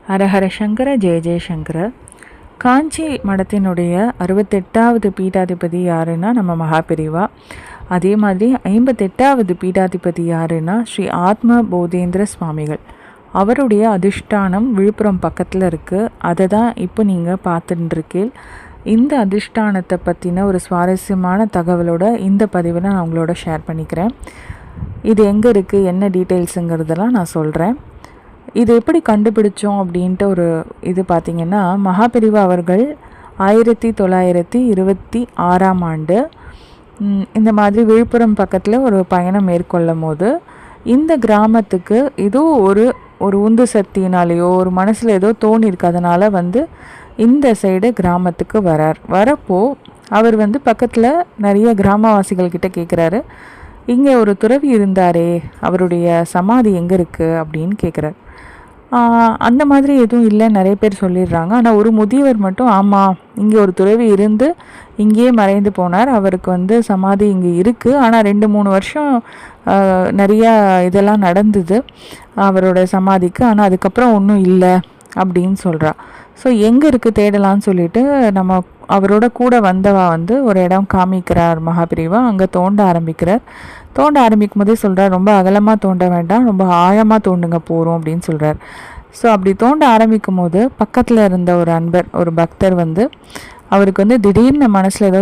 ஹரஹர சங்கர ஜெய ஜெயசங்கர. காஞ்சி மடத்தினுடைய 68வது பீடாதிபதி யாருன்னா நம்ம மகாபெரிவா. அதே மாதிரி 58வது பீடாதிபதி யாருன்னா ஸ்ரீ ஆத்ம போதேந்திர சுவாமிகள். அவருடைய அதிஷ்டானம் விழுப்புரம் பக்கத்தில் இருக்குது. அதை தான் இப்போ நீங்கள் பார்த்துட்டுருக்கீள். இந்த அதிஷ்டானத்தை பற்றின ஒரு சுவாரஸ்யமான தகவலோட இந்த பதிவை நான் உங்களோட ஷேர் பண்ணிக்கிறேன். இது எங்கே இருக்குது, என்ன டீட்டெயில்ஸுங்கிறதெல்லாம் நான் சொல்கிறேன். இது எப்படி கண்டுபிடிச்சோம் அப்படின்ட்டு ஒரு இது பார்த்திங்கன்னா, மகாபெரிவா அவர்கள் 1926ஆம் ஆண்டு இந்த மாதிரி விழுப்புரம் பக்கத்தில் ஒரு பயணம் மேற்கொள்ளும் போது இந்த கிராமத்துக்கு ஏதோ ஒரு உந்து சக்தினாலேயோ ஒரு மனசில் ஏதோ தோணிருக்கு. அதனால் இந்த சைடு கிராமத்துக்கு வரப்போ அவர் பக்கத்தில் நிறைய கிராமவாசிகள்கிட்ட கேட்குறாரு, இங்கே ஒரு துறவி இருந்தாரே, அவருடைய சமாதி எங்கே இருக்குது அப்படின்னு கேட்குறார். அந்த மாதிரி எதுவும் இல்லை, நிறைய பேர் சொல்லிடுறாங்க. ஆனால் ஒரு முதியவர் மட்டும், ஆமாம், இங்கே ஒரு துறவி இருந்து இங்கேயே மறைந்து போனார், அவருக்கு சமாதி இங்கே இருக்குது. ஆனால் 2-3 வருஷம் நிறையா இதெல்லாம் நடந்தது அவரோட சமாதிக்கு, ஆனால் அதுக்கப்புறம் ஒன்றும் இல்லை அப்படின்னு சொல்கிறா. ஸோ எங்கே இருக்குது தேடலான்னு சொல்லிட்டு நம்ம அவரோட கூட வந்தவா ஒரு இடம் காமிக்கிறார் மகாபிரிவா. அங்கே தோண்ட ஆரம்பிக்கும் போதே சொல்கிறார், ரொம்ப அகலமாக தோண்ட வேண்டாம், ரொம்ப ஆழமாக தோண்டுங்க போகிறோம் அப்படின்னு சொல்கிறார். ஸோ அப்படி தோண்ட ஆரம்பிக்கும் போது பக்கத்தில் இருந்த ஒரு அன்பர், ஒரு பக்தர் அவருக்கு திடீர்னு மனசில் ஏதோ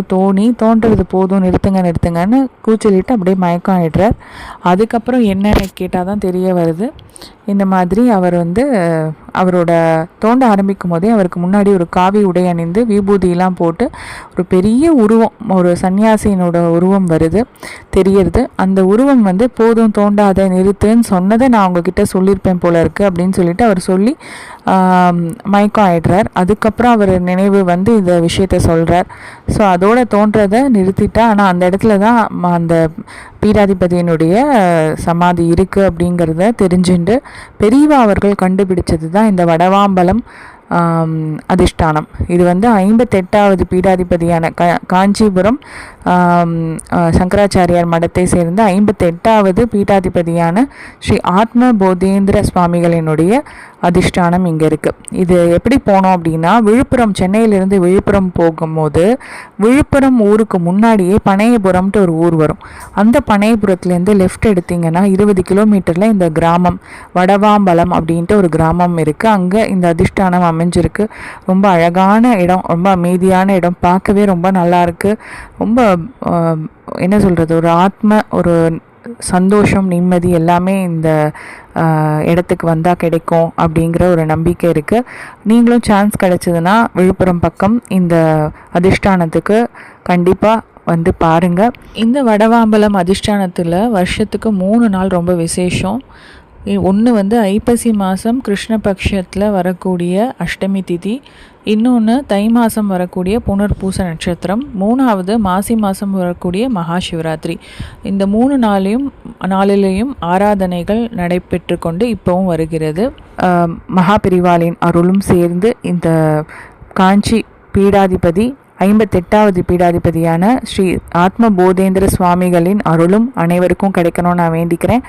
தோன்றது போதும், நிறுத்துங்கன்னு கூச்சலிட்டு அப்படியே மயக்கம் ஆகிடுறார். அதுக்கப்புறம் என்னன்னு கேட்டால் தான் தெரிய வருது, இந்த மாதிரி அவர் அவரோட தோண்ட ஆரம்பிக்கும் போதே அவருக்கு முன்னாடி ஒரு காவி உடை அணிந்து விபூதியெலாம் போட்டு ஒரு பெரிய உருவம், ஒரு சன்னியாசியினோட உருவம் தெரியறது. அந்த உருவம் போதும், தோண்டாத, நிறுத்துன்னு சொன்னதை நான் உங்ககிட்ட சொல்லியிருப்பேன் போல இருக்குது அப்படின்னு சொல்லிட்டு அவர் சொல்லி மயக்கம் ஆயிடுறார். அதுக்கப்புறம் அவர் நினைவு இந்த விஷயத்த சொல்கிறார். ஸோ அதோட தோன்றதை நிறுத்திட்டா. ஆனால் அந்த இடத்துல தான் அந்த பீடாதிபதியினுடைய சமாதி இருக்குது அப்படிங்கிறத தெரிஞ்சுண்டு பெரியவா அவர்கள் கண்டுபிடிச்சது தான் இந்த வடவாம்பலம் அதிஷ்டானம். இது 58வது பீடாதிபதியான காஞ்சிபுரம் சங்கராச்சாரியார் மடத்தை சேர்ந்த 58வது பீடாதிபதியான ஸ்ரீ ஆத்ம போதேந்திர சுவாமிகளினுடைய அதிஷ்டானம் இங்கே இருக்குது. இது எப்படி போனோம் அப்படின்னா, சென்னையிலிருந்து விழுப்புரம் போகும்போது விழுப்புரம் ஊருக்கு முன்னாடியே பனையபுரம்ட்டு ஒரு ஊர் வரும். அந்த பனையபுரத்துலேருந்து லெஃப்ட் எடுத்திங்கன்னா 20 கிலோமீட்டரில் இந்த கிராமம் வடவாம்பலம் அப்படின்ட்டு ஒரு கிராமம் இருக்குது. அங்கே இந்த அதிஷ்டானம் அமைஞ்சிருக்கு. ரொம்ப அழகான இடம், ரொம்ப அமைதியான இடம், பார்க்கவே ரொம்ப நல்லாயிருக்கு. ரொம்ப என்ன சொல்கிறது, ஒரு ஒரு சந்தோஷம், நிம்மதி எல்லாமே இந்த இடத்துக்கு வந்தால் கிடைக்கும் அப்படிங்கிற ஒரு நம்பிக்கை இருக்குது. நீங்களும் சான்ஸ் கிடைச்சதுன்னா விழுப்புரம் பக்கம் இந்த அதிஷ்டானத்துக்கு கண்டிப்பாக பாருங்கள். இந்த வடவாம்பலம் அதிஷ்டானத்தில் வருஷத்துக்கு 3 நாள் ரொம்ப விசேஷம். ஒன்று ஐப்பசி மாதம் கிருஷ்ணபக்ஷத்தில் வரக்கூடிய அஷ்டமி திதி, இன்னொன்று தை மாதம் வரக்கூடிய புனர்பூச நட்சத்திரம், 3வது மாசி மாதம் வரக்கூடிய மகா சிவராத்திரி. இந்த 3 நாளிலேயும் ஆராதனைகள் நடைபெற்று கொண்டு இப்போவும் வருகிறது. மகாபெரிவாளின் அருளும் சேர்ந்து இந்த காஞ்சி பீடாதிபதி 58வது பீடாதிபதியான ஸ்ரீ ஆத்ம போதேந்திர சுவாமிகளின் அருளும் அனைவருக்கும் கிடைக்கணும்னு நான் வேண்டிக்கிறேன்.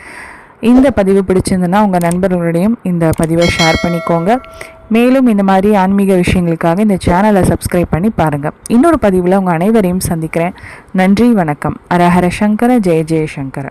இந்த பதிவு பிடிச்சிருந்துன்னா உங்கள் நண்பர்களுடையும் இந்த பதிவை ஷேர் பண்ணிக்கோங்க. மேலும் இந்த மாதிரி ஆன்மீக விஷயங்களுக்காக இந்த சேனலை சப்ஸ்கிரைப் பண்ணி பாருங்கள். இன்னொரு பதிவில் உங்கள் அனைவரையும் சந்திக்கிறேன். நன்றி, வணக்கம். ஹரஹர சங்கர ஜெய ஜெயசங்கர.